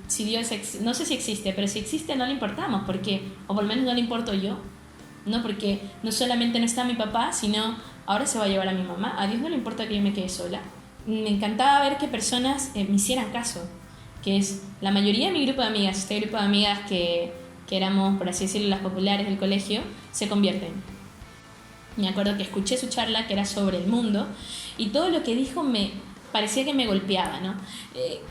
si Dios, no sé si existe, pero si existe no le importamos, porque, o por lo menos no le importo yo, ¿no? Porque no solamente no está mi papá, sino ahora se va a llevar a mi mamá. A Dios no le importa que yo me quede sola. Me encantaba ver que personas me hicieran caso, que es la mayoría de mi grupo de amigas, este grupo de amigas que éramos, por así decirlo, las populares del colegio, se convierten. Me acuerdo que escuché su charla, que era sobre el mundo, y todo lo que dijo me parecía que me golpeaba, ¿no?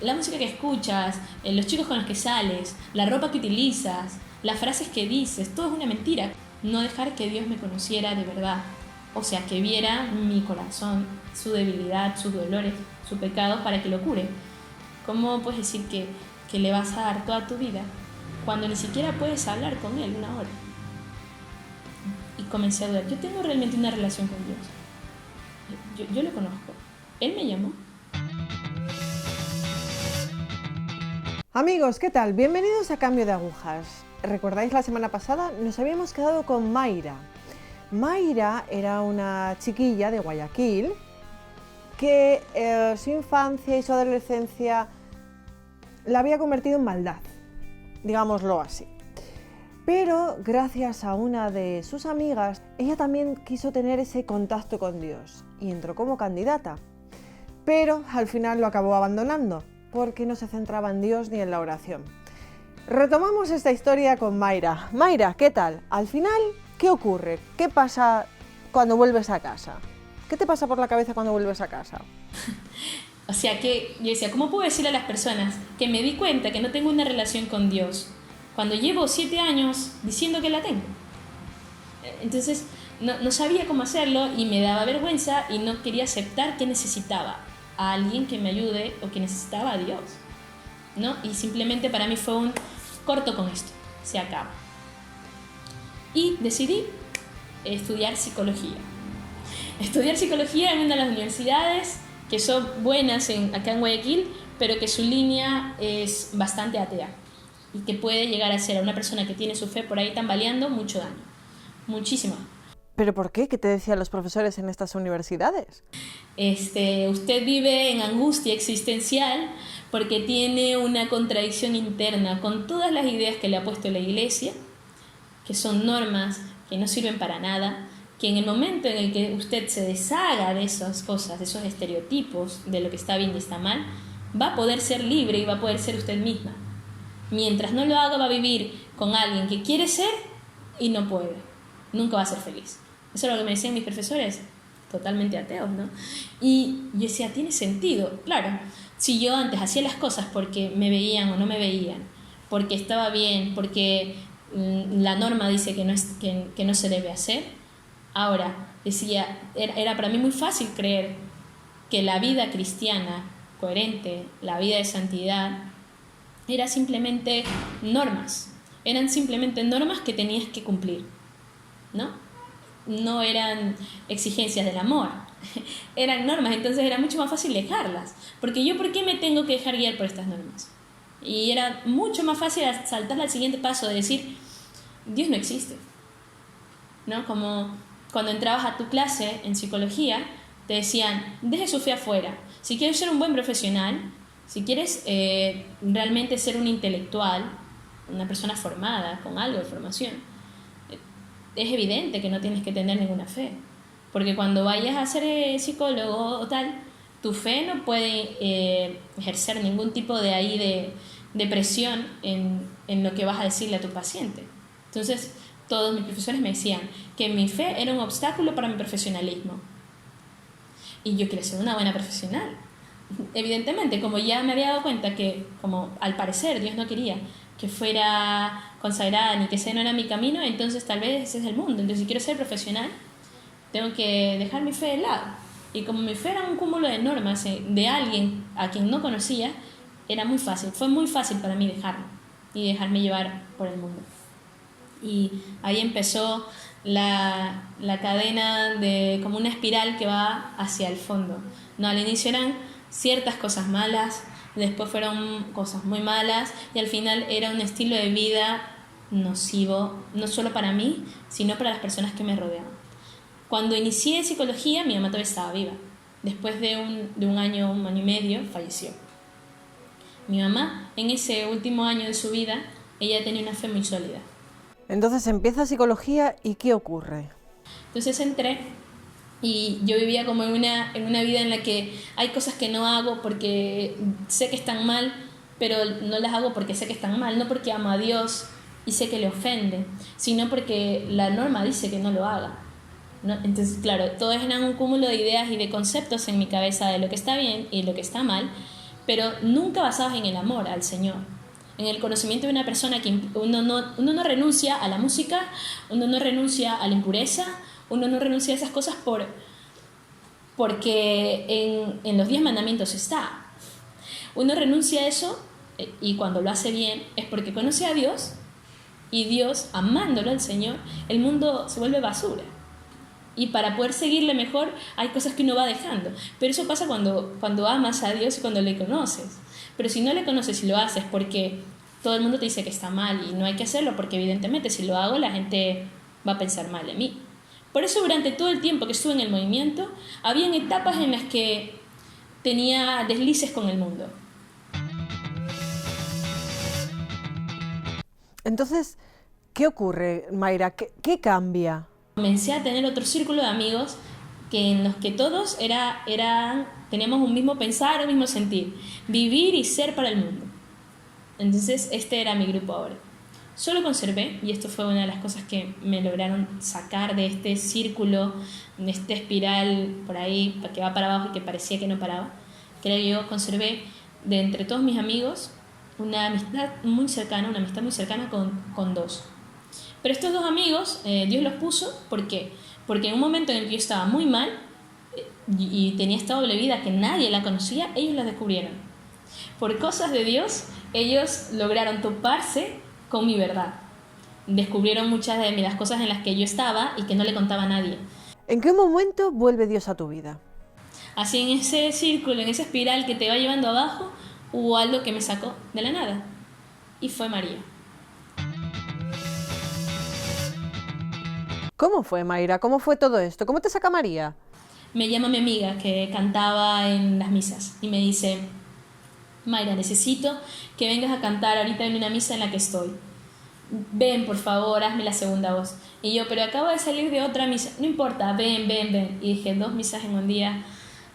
La música que escuchas, los chicos con los que sales, la ropa que utilizas, las frases que dices, todo es una mentira. No dejar que Dios me conociera de verdad, o sea, que viera mi corazón, su debilidad, sus dolores, su pecado, para que lo cure. ¿Cómo puedes decir que le vas a dar toda tu vida cuando ni siquiera puedes hablar con Él una hora? Y comencé a dudar, yo tengo realmente una relación con Dios, yo lo conozco, Él me llamó. Amigos, ¿qué tal? Bienvenidos a Cambio de Agujas. ¿Recordáis la semana pasada? Nos habíamos quedado con Mayra. Mayra era una chiquilla de Guayaquil que su infancia y su adolescencia la había convertido en maldad, digámoslo así. Pero gracias a una de sus amigas, ella también quiso tener ese contacto con Dios y entró como candidata. Pero al final lo acabó abandonando porque no se centraba en Dios ni en la oración. Retomamos esta historia con Mayra. Mayra, ¿qué tal? Al final, ¿qué ocurre? ¿Qué pasa cuando vuelves a casa? ¿Qué te pasa por la cabeza cuando vuelves a casa? O sea que yo decía, ¿cómo puedo decirle a las personas que me di cuenta que no tengo una relación con Dios cuando llevo 7 años diciendo que la tengo? Entonces no sabía cómo hacerlo y me daba vergüenza y no quería aceptar que necesitaba a alguien que me ayude o que necesitaba a Dios, ¿no? Y simplemente para mí fue un corto con esto, se acaba. Y decidí estudiar psicología. Estudiar psicología en una de las universidades que son buenas acá en Guayaquil, pero que su línea es bastante atea y que puede llegar a ser a una persona que tiene su fe por ahí tambaleando mucho daño, muchísimo. ¿Pero por qué? ¿Qué te decían los profesores en estas universidades? Usted vive en angustia existencial porque tiene una contradicción interna con todas las ideas que le ha puesto la iglesia, que son normas que no sirven para nada, que en el momento en el que usted se deshaga de esas cosas, de esos estereotipos, de lo que está bien y está mal, va a poder ser libre y va a poder ser usted misma. Mientras no lo haga, va a vivir con alguien que quiere ser y no puede. Nunca va a ser feliz. Eso es lo que me decían mis profesores, totalmente ateos, ¿no? Y yo decía, tiene sentido. Claro, si yo antes hacía las cosas porque me veían o no me veían, porque estaba bien, porque la norma dice que no se debe hacer, ahora decía, era para mí muy fácil creer que la vida cristiana coherente, la vida de santidad, era simplemente normas. Eran simplemente normas que tenías que cumplir, ¿no? No eran exigencias del amor, eran normas, entonces era mucho más fácil dejarlas, porque yo, ¿por qué me tengo que dejar guiar por estas normas? Y era mucho más fácil saltar al siguiente paso de decir, Dios no existe, ¿no? Como cuando entrabas a tu clase en psicología, te decían, deje su fe afuera, si quieres ser un buen profesional, si quieres realmente ser un intelectual, una persona formada, con algo de formación, es evidente que no tienes que tener ninguna fe, porque cuando vayas a ser psicólogo o tal, tu fe no puede ejercer ningún tipo de presión en lo que vas a decirle a tu paciente. Entonces, todos mis profesores me decían que mi fe era un obstáculo para mi profesionalismo. Y yo quería ser una buena profesional. Evidentemente, como ya me había dado cuenta que, como al parecer Dios no quería que fuera consagrada ni que ese no era mi camino, entonces tal vez ese es el mundo. Entonces, si quiero ser profesional, tengo que dejar mi fe de lado. Y como mi fe era un cúmulo de normas de alguien a quien no conocía, era muy fácil, fue muy fácil para mí dejarlo y dejarme llevar por el mundo. Y ahí empezó la cadena de como una espiral que va hacia el fondo, ¿no? Al inicio eran ciertas cosas malas, después fueron cosas muy malas y al final era un estilo de vida nocivo, no solo para mí, sino para las personas que me rodeaban. Cuando inicié psicología, mi mamá todavía estaba viva. Después de un año y medio, falleció. Mi mamá, en ese último año de su vida, ella tenía una fe muy sólida. Entonces empieza psicología y ¿qué ocurre? Entonces entré y yo vivía como en una vida en la que hay cosas que no hago porque sé que están mal, pero no las hago porque sé que están mal, no porque amo a Dios y sé que le ofende, sino porque la norma dice que no lo haga, ¿no? Entonces, claro, todo es un cúmulo de ideas y de conceptos en mi cabeza de lo que está bien y lo que está mal, pero nunca basados en el amor al Señor, en el conocimiento de una persona que uno no renuncia a la música, uno no renuncia a la impureza, uno no renuncia a esas cosas porque en los 10 mandamientos está. Uno renuncia a eso y cuando lo hace bien es porque conoce a Dios y Dios, amándolo al Señor, el mundo se vuelve basura. Y para poder seguirle mejor hay cosas que uno va dejando. Pero eso pasa cuando amas a Dios y cuando le conoces. Pero si no le conoces y lo haces porque todo el mundo te dice que está mal y no hay que hacerlo porque evidentemente si lo hago la gente va a pensar mal de mí. Por eso durante todo el tiempo que estuve en el movimiento, habían etapas en las que tenía deslices con el mundo. Entonces, ¿qué ocurre, Mayra? ¿Qué cambia? Comencé a tener otro círculo de amigos en los que todos teníamos un mismo pensar, un mismo sentir, vivir y ser para el mundo. Entonces este era mi grupo ahora. Solo conservé, y esto fue una de las cosas que me lograron sacar de este círculo, de esta espiral por ahí que va para abajo y que parecía que no paraba, que era que yo conservé de entre todos mis amigos una amistad muy cercana con dos. Pero estos dos amigos, Dios los puso, ¿por qué? Porque en un momento en el que yo estaba muy mal y tenía esta doble vida que nadie la conocía, ellos la descubrieron. Por cosas de Dios, ellos lograron toparse con mi verdad. Descubrieron muchas de las cosas en las que yo estaba y que no le contaba a nadie. ¿En qué momento vuelve Dios a tu vida? Así en ese círculo, en esa espiral que te va llevando abajo, hubo algo que me sacó de la nada. Y fue María. ¿Cómo fue, Mayra? ¿Cómo fue todo esto? ¿Cómo te saca María? Me llama mi amiga que cantaba en las misas y me dice: Mayra, necesito que vengas a cantar ahorita en una misa en la que estoy. Ven, por favor, hazme la segunda voz. Y yo, pero acabo de salir de otra misa. No importa, ven. Y dije, 2 misas en un día.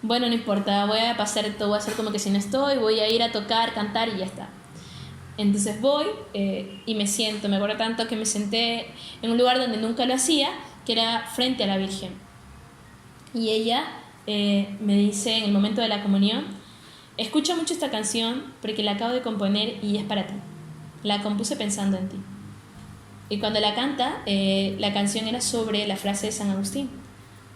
Bueno, no importa, voy a pasar todo, voy a hacer como que si no estoy, voy a ir a tocar, cantar y ya está. Entonces voy y me siento. Me acuerdo tanto que me senté en un lugar donde nunca lo hacía, que era frente a la Virgen. Y ella me dice en el momento de la comunión: escucha mucho esta canción porque la acabo de componer y es para ti. La compuse pensando en ti. Y cuando la canta, la canción era sobre la frase de San Agustín,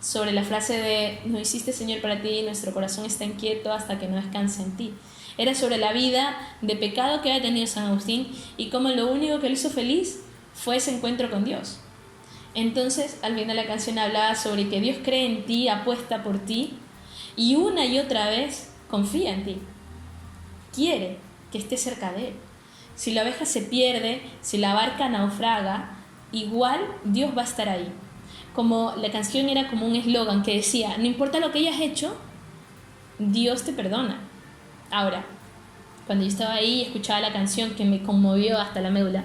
sobre la frase de: no hiciste, Señor, para ti, nuestro corazón está inquieto hasta que no descanse en ti. Era sobre la vida de pecado que había tenido San Agustín y cómo lo único que le hizo feliz fue ese encuentro con Dios. Entonces, al final la canción hablaba sobre que Dios cree en ti, apuesta por ti y una y otra vez confía en ti. Quiere que estés cerca de Él. Si la oveja se pierde, si la barca naufraga, igual Dios va a estar ahí. Como la canción era como un eslogan que decía: no importa lo que hayas hecho, Dios te perdona. Ahora, cuando yo estaba ahí y escuchaba la canción, que me conmovió hasta la médula,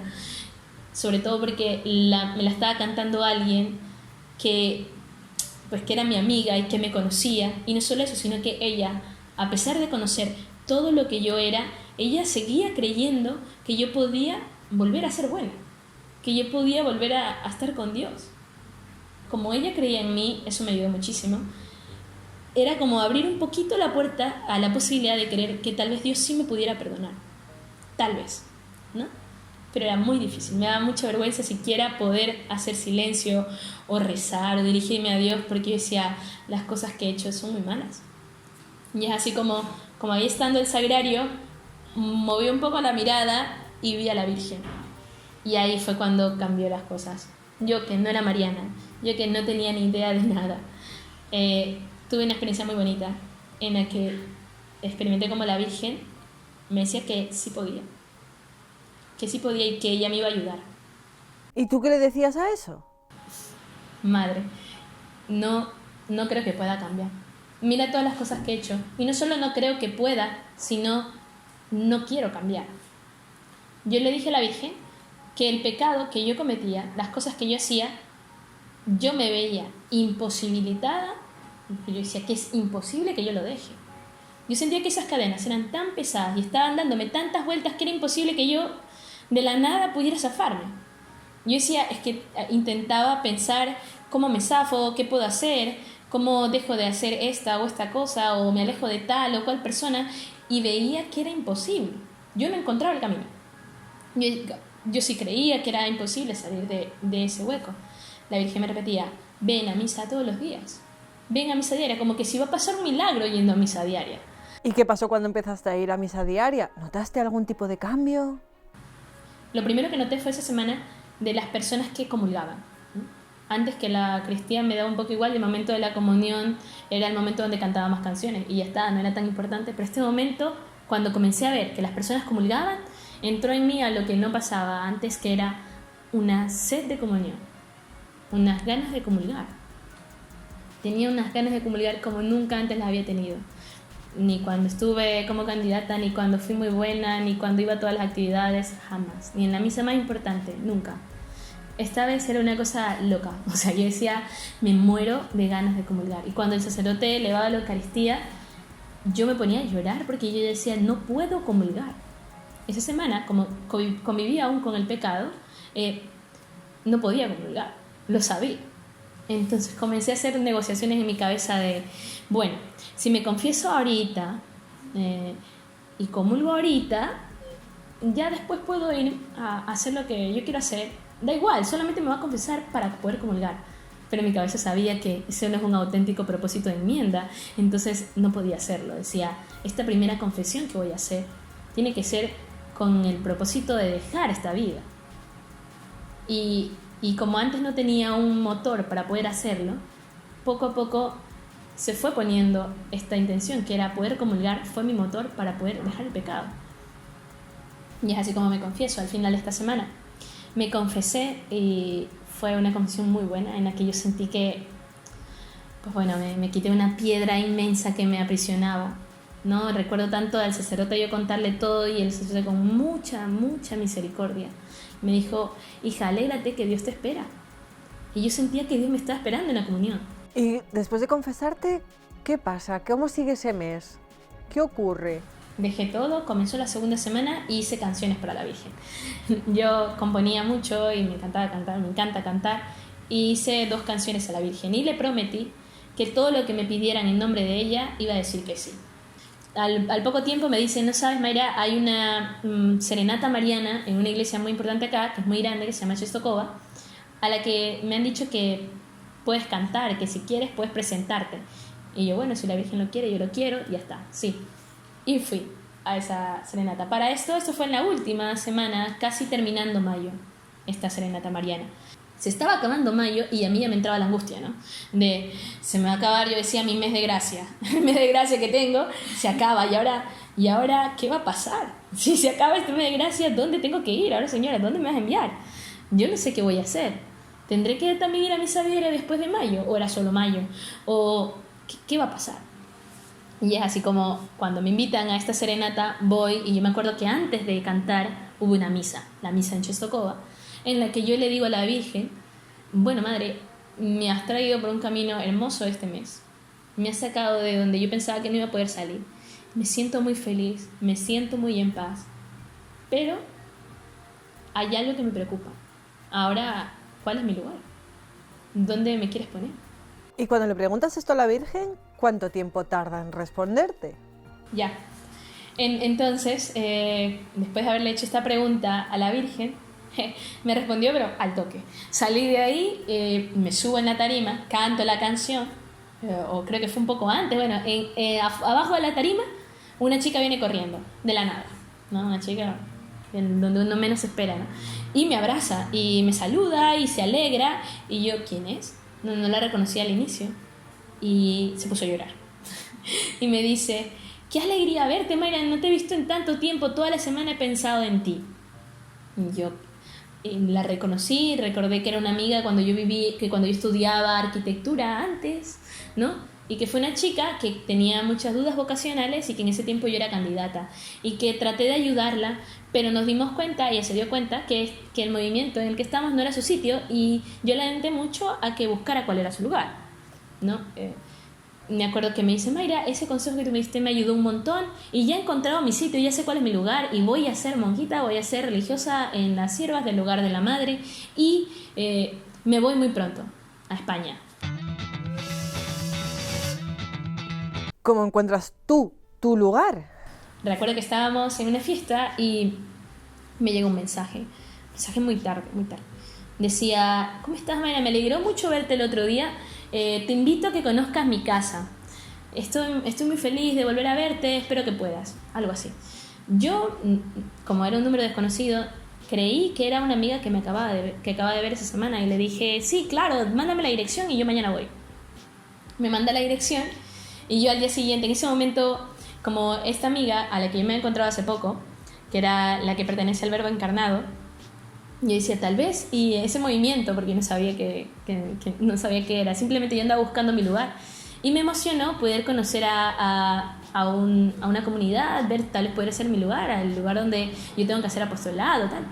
sobre todo porque me la estaba cantando alguien que era mi amiga y que me conocía, y no solo eso, sino que ella, a pesar de conocer todo lo que yo era, ella seguía creyendo que yo podía volver a ser buena, que yo podía volver a estar con Dios. Como ella creía en mí, eso me ayudó muchísimo. Era como abrir un poquito la puerta a la posibilidad de creer que tal vez Dios sí me pudiera perdonar. Tal vez, ¿no? Pero era muy difícil, me daba mucha vergüenza siquiera poder hacer silencio o rezar o dirigirme a Dios, porque yo decía, las cosas que he hecho son muy malas. Y es así como ahí estando el sagrario, moví un poco la mirada y vi a la Virgen. Y ahí fue cuando cambió las cosas. Yo, que no era mariana, yo que no tenía ni idea de nada, tuve una experiencia muy bonita en la que experimenté como la Virgen me decía que sí podía y que ella me iba a ayudar. ¿Y tú qué le decías a eso? Madre, no creo que pueda cambiar. Mira todas las cosas que he hecho. Y no solo no creo que pueda, sino no quiero cambiar. Yo le dije a la Virgen que el pecado que yo cometía, las cosas que yo hacía, yo me veía imposibilitada, yo decía que es imposible que yo lo deje. Yo sentía que esas cadenas eran tan pesadas y estaban dándome tantas vueltas que era imposible que yo de la nada pudiera zafarme. Yo decía, es que intentaba pensar cómo me zafo, qué puedo hacer, cómo dejo de hacer esta o esta cosa, o me alejo de tal o cual persona, y veía que era imposible. Yo no encontraba el camino. Yo sí creía que era imposible salir de ese hueco. La Virgen me repetía, ven a misa todos los días, ven a misa diaria, como que si iba a pasar un milagro yendo a misa diaria. ¿Y qué pasó cuando empezaste a ir a misa diaria? ¿Notaste algún tipo de cambio? Lo primero que noté fue esa semana de las personas que comulgaban. Antes que la cristiana me daba un poco igual, el momento de la comunión era el momento donde cantaba más canciones y ya está, no era tan importante, pero este momento, cuando comencé a ver que las personas comulgaban, entró en mí a lo que no pasaba antes, que era una sed de comunión, unas ganas de comulgar. Tenía unas ganas de comulgar como nunca antes las había tenido. Ni cuando estuve como candidata, ni cuando fui muy buena, ni cuando iba a todas las actividades, jamás. Ni en la misa más importante, nunca. Esta vez era una cosa loca. O sea, yo decía, me muero de ganas de comulgar. Y cuando el sacerdote elevaba la Eucaristía, yo me ponía a llorar porque yo decía, no puedo comulgar. Esa semana, como convivía aún con el pecado, no podía comulgar. Lo sabía. Entonces comencé a hacer negociaciones en mi cabeza de, bueno, si me confieso ahorita y comulgo ahorita, ya después puedo ir a hacer lo que yo quiero hacer. Da igual, solamente me voy a confesar para poder comulgar. Pero mi cabeza sabía que ese no es un auténtico propósito de enmienda, entonces no podía hacerlo. Decía, esta primera confesión que voy a hacer tiene que ser con el propósito de dejar esta vida. Y como antes no tenía un motor para poder hacerlo, poco a poco se fue poniendo esta intención, que era poder comulgar, fue mi motor para poder dejar el pecado. Y es así como me confieso al final de esta semana. Me confesé y fue una confesión muy buena en la que yo sentí que, pues bueno, me quité una piedra inmensa que me aprisionaba, ¿no? Recuerdo tanto al sacerdote yo contarle todo y el sacerdote con mucha misericordia me dijo, hija, alégrate que Dios te espera. Y yo sentía que Dios me estaba esperando en la comunión. Y después de confesarte, ¿qué pasa? ¿Cómo sigue ese mes? ¿Qué ocurre? Dejé todo, comenzó la segunda semana y hice canciones para la Virgen. Yo componía mucho y me encantaba cantar, me encanta cantar, y hice 2 canciones a la Virgen y le prometí que todo lo que me pidieran en nombre de ella iba a decir que sí. Al poco tiempo me dice, no sabes, Mayra, hay una serenata mariana en una iglesia muy importante acá, que es muy grande, que se llama Czestochowa, a la que me han dicho que puedes cantar, que si quieres puedes presentarte. Y yo, bueno, si la Virgen lo quiere, yo lo quiero, y ya está, sí. Y fui a esa serenata. Para esto fue en la última semana, casi terminando mayo, esta serenata mariana. Se estaba acabando mayo y a mí ya me entraba la angustia, ¿no? De, se me va a acabar, yo decía, mi mes de gracia. El mes de gracia que tengo se acaba. ¿Y ahora qué va a pasar? Si se acaba este mes de gracia, ¿dónde tengo que ir? Ahora, señora, ¿dónde me vas a enviar? Yo no sé qué voy a hacer. ¿Tendré que también ir a misa diaria después de mayo? ¿O era solo mayo? ¿O qué va a pasar? Y es así como cuando me invitan a esta serenata voy, y yo me acuerdo que antes de cantar hubo una misa, la misa en Czestochowa, en la que yo le digo a la Virgen, bueno, madre, me has traído por un camino hermoso este mes, me has sacado de donde yo pensaba que no iba a poder salir, me siento muy feliz, me siento muy en paz, pero hay algo que me preocupa. Ahora, ¿cuál es mi lugar? ¿Dónde me quieres poner? Y cuando le preguntas esto a la Virgen, ¿cuánto tiempo tarda en responderte? Ya. Entonces, después de haberle hecho esta pregunta a la Virgen, me respondió, pero al toque. Salí de ahí, me subo en la tarima, canto la canción, o creo que fue un poco antes, bueno, abajo de la tarima, una chica viene corriendo, de la nada, ¿no? Una chica donde uno menos espera, ¿no? Y me abraza, y me saluda, y se alegra, y yo, ¿quién es? No la reconocí al inicio, y se puso a llorar. Y me dice, qué alegría verte, Mayra, no te he visto en tanto tiempo, toda la semana he pensado en ti. Y yo la reconocí, recordé que era una amiga cuando yo estudiaba arquitectura antes, ¿no? y que fue una chica que tenía muchas dudas vocacionales y que en ese tiempo yo era candidata y que traté de ayudarla, pero nos dimos cuenta, ella se dio cuenta que el movimiento en el que estábamos no era su sitio y yo la alenté mucho a que buscara cuál era su lugar, ¿no? Me acuerdo que me dice, Mayra, ese consejo que tú me diste me ayudó un montón y ya he encontrado mi sitio, ya sé cuál es mi lugar y voy a ser monjita, voy a ser religiosa en las siervas del hogar de la madre y me voy muy pronto a España. ¿Cómo encuentras tú tu lugar? Recuerdo que estábamos en una fiesta y me llegó un mensaje muy tarde. Decía, ¿cómo estás, Mayra? Me alegró mucho verte el otro día. Te invito a que conozcas mi casa. Estoy muy feliz de volver a verte, espero que puedas. Algo así. Yo, como era un número desconocido, creí que era una amiga que acababa de ver esa semana y le dije, sí, claro, mándame la dirección y yo mañana voy. Me manda la dirección y yo al día siguiente, en ese momento, como esta amiga a la que yo me he encontrado hace poco, que era la que pertenece al Verbo Encarnado, yo decía, tal vez, y ese movimiento, porque no sabía que no sabía qué era, simplemente yo andaba buscando mi lugar. Y me emocionó poder conocer a una comunidad, ver tal vez poder ser mi lugar, el lugar donde yo tengo que hacer apostolado, tal.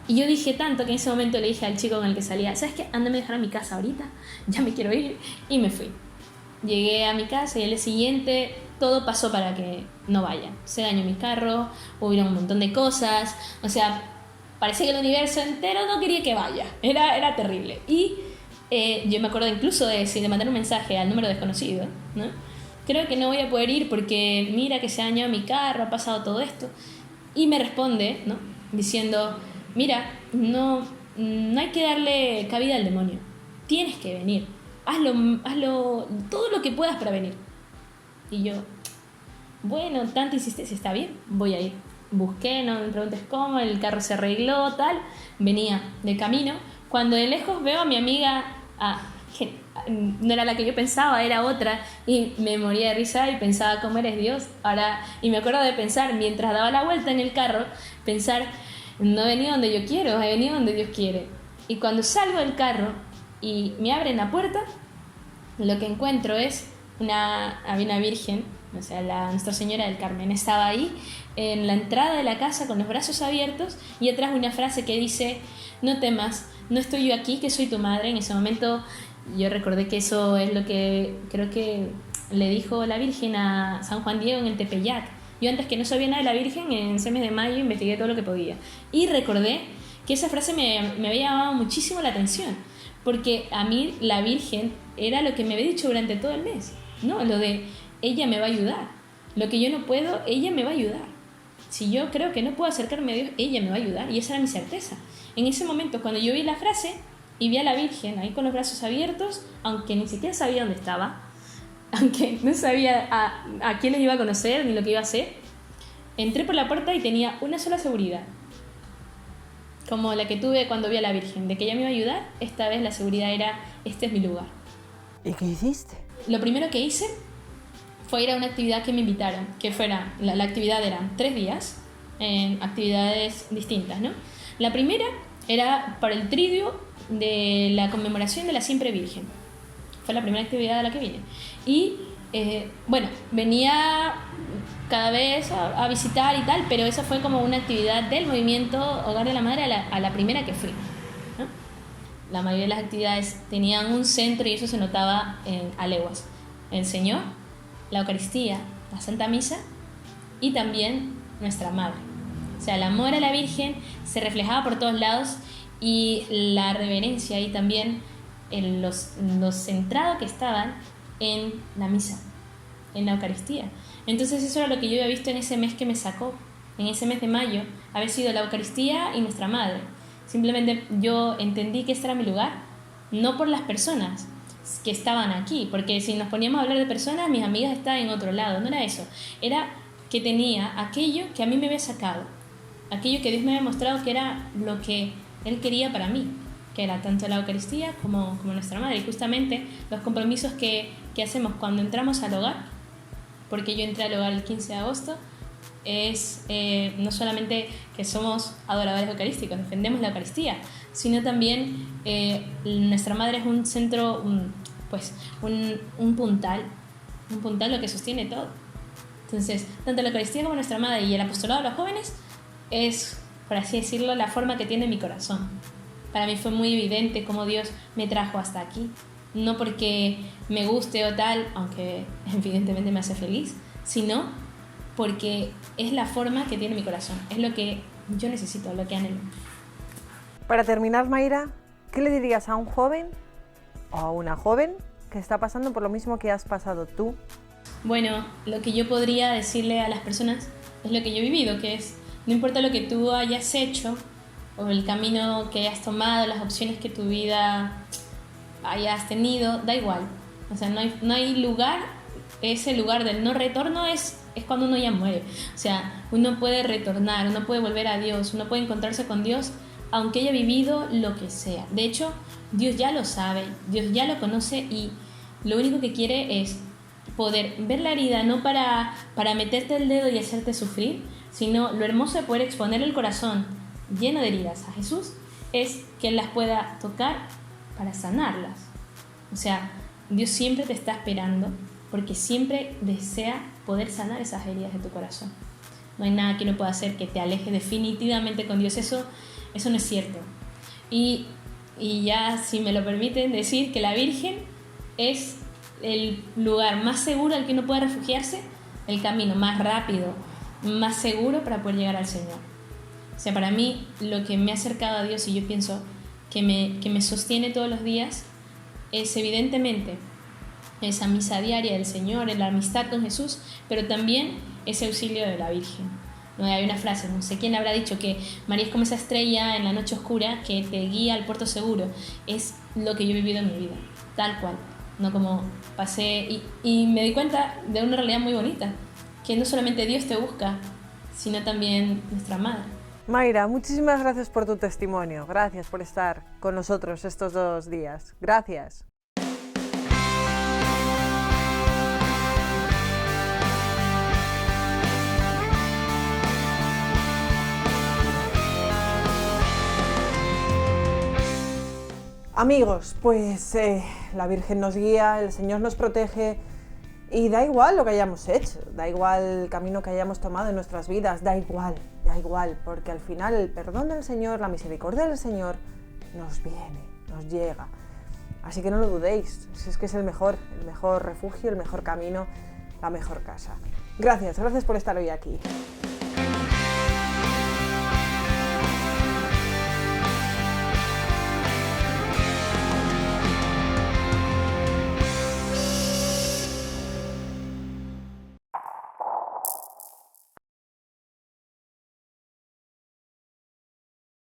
Y yo dije tanto que en ese momento le dije al chico con el que salía, ¿sabes qué? Ándame a dejar a mi casa ahorita, ya me quiero ir, y me fui. Llegué a mi casa y al día siguiente todo pasó para que no vaya. Se dañó mi carro, hubieron un montón de cosas, o sea, parecía que el universo entero no quería que vaya, era terrible. Y yo me acuerdo incluso de mandar un mensaje al número desconocido, ¿no? Creo que no voy a poder ir porque mira que se ha dañado mi carro, ha pasado todo esto. Y me responde, ¿no? Diciendo, mira, no hay que darle cabida al demonio, tienes que venir. Hazlo todo lo que puedas para venir. Y yo, bueno, tanta insistencia, está bien, voy a ir. Busqué, no me preguntes cómo, el carro se arregló, tal. Venía de camino. Cuando de lejos veo a mi amiga, que no era la que yo pensaba, era otra, y me moría de risa y pensaba, ¿cómo eres Dios? Y me acuerdo de pensar, mientras daba la vuelta en el carro, pensar, no he venido donde yo quiero, he venido donde Dios quiere. Y cuando salgo del carro y me abren la puerta, lo que encuentro es había una virgen, o sea, Nuestra Señora del Carmen, estaba ahí en la entrada de la casa con los brazos abiertos y atrás una frase que dice, no temas, no estoy yo aquí, que soy tu madre. En ese momento yo recordé que eso es lo que creo que le dijo la Virgen a San Juan Diego en el Tepeyac. Yo antes que no sabía nada de la Virgen, en ese mes de mayo investigué todo lo que podía y recordé que esa frase me había llamado muchísimo la atención, porque a mí la Virgen era lo que me había dicho durante todo el mes, ¿no? Lo de ella me va a ayudar, lo que yo no puedo, ella me va a ayudar. Si yo creo que no puedo acercarme a Dios, ella me va a ayudar, y esa era mi certeza. En ese momento, cuando yo vi la frase y vi a la Virgen ahí con los brazos abiertos, aunque ni siquiera sabía dónde estaba, aunque no sabía a quién les iba a conocer ni lo que iba a hacer, entré por la puerta y tenía una sola seguridad, como la que tuve cuando vi a la Virgen, de que ella me iba a ayudar. Esta vez la seguridad era, este es mi lugar. ¿Y qué hiciste? Lo primero que hice fue ir a una actividad que me invitaron, que fuera, la actividad eran 3 días, en actividades distintas, ¿no? La primera era para el triduo de la conmemoración de la Siempre Virgen. Fue la primera actividad a la que vine. Y, bueno, venía cada vez a visitar y tal, pero esa fue como una actividad del movimiento Hogar de la Madre a la primera que fui, ¿no? La mayoría de las actividades tenían un centro y eso se notaba a leguas. El Señor, la Eucaristía, la Santa Misa y también nuestra Madre. O sea, el amor a la Virgen se reflejaba por todos lados y la reverencia y también lo centrado que estaban en la misa, en la Eucaristía. Entonces eso era lo que yo había visto en ese mes que me sacó, en ese mes de mayo, haber sido la Eucaristía y nuestra Madre. Simplemente yo entendí que este era mi lugar, no por las personas que estaban aquí, porque si nos poníamos a hablar de personas, mis amigas estaban en otro lado, no era eso, era que tenía aquello que a mí me había sacado, aquello que Dios me había mostrado que era lo que Él quería para mí, que era tanto la Eucaristía como nuestra Madre. Y justamente los compromisos que hacemos cuando entramos al hogar, porque yo entré al hogar el 15 de agosto, es no solamente que somos adoradores eucarísticos, defendemos la Eucaristía, sino también nuestra Madre es un centro pues un puntal lo que sostiene todo. Entonces, tanto la Eucaristía como nuestra Madre y el apostolado de los jóvenes es, por así decirlo, la forma que tiene mi corazón. Para mí fue muy evidente cómo Dios me trajo hasta aquí. No porque me guste o tal, aunque evidentemente me hace feliz, sino porque es la forma que tiene mi corazón. Es lo que yo necesito, lo que anhelo. Para terminar, Mayra, ¿qué le dirías a un joven o a una joven que está pasando por lo mismo que has pasado tú? Bueno, lo que yo podría decirle a las personas es lo que yo he vivido, que es, no importa lo que tú hayas hecho o el camino que hayas tomado, las opciones que tu vida hayas tenido, da igual. O sea, no hay lugar, ese lugar del no retorno es cuando uno ya muere. O sea, uno puede retornar, uno puede volver a Dios, uno puede encontrarse con Dios aunque haya vivido lo que sea. De hecho, Dios ya lo sabe, Dios ya lo conoce y lo único que quiere es poder ver la herida, no para meterte el dedo y hacerte sufrir, sino lo hermoso de poder exponer el corazón lleno de heridas a Jesús es que Él las pueda tocar para sanarlas. O sea, Dios siempre te está esperando porque siempre desea poder sanar esas heridas de tu corazón. No hay nada que no pueda hacer que te aleje definitivamente con Dios. Eso no es cierto. Y ya, si me lo permiten decir, que la Virgen es el lugar más seguro al que uno puede refugiarse, el camino más rápido, más seguro para poder llegar al Señor. O sea, para mí lo que me ha acercado a Dios y yo pienso que me sostiene todos los días es evidentemente esa misa diaria del Señor, la amistad con Jesús, pero también ese auxilio de la Virgen. ¿No? Hay una frase, no sé quién habrá dicho, que María es como esa estrella en la noche oscura que te guía al puerto seguro. Es lo que yo he vivido en mi vida, tal cual. No como pasé y me di cuenta de una realidad muy bonita, que no solamente Dios te busca, sino también nuestra Madre. Mayra, muchísimas gracias por tu testimonio. Gracias por estar con nosotros estos 2 días. Gracias. Amigos, pues la Virgen nos guía, el Señor nos protege y da igual lo que hayamos hecho, da igual el camino que hayamos tomado en nuestras vidas, da igual, porque al final el perdón del Señor, la misericordia del Señor nos viene, nos llega. Así que no lo dudéis, si es que es el mejor refugio, el mejor camino, la mejor casa. Gracias por estar hoy aquí.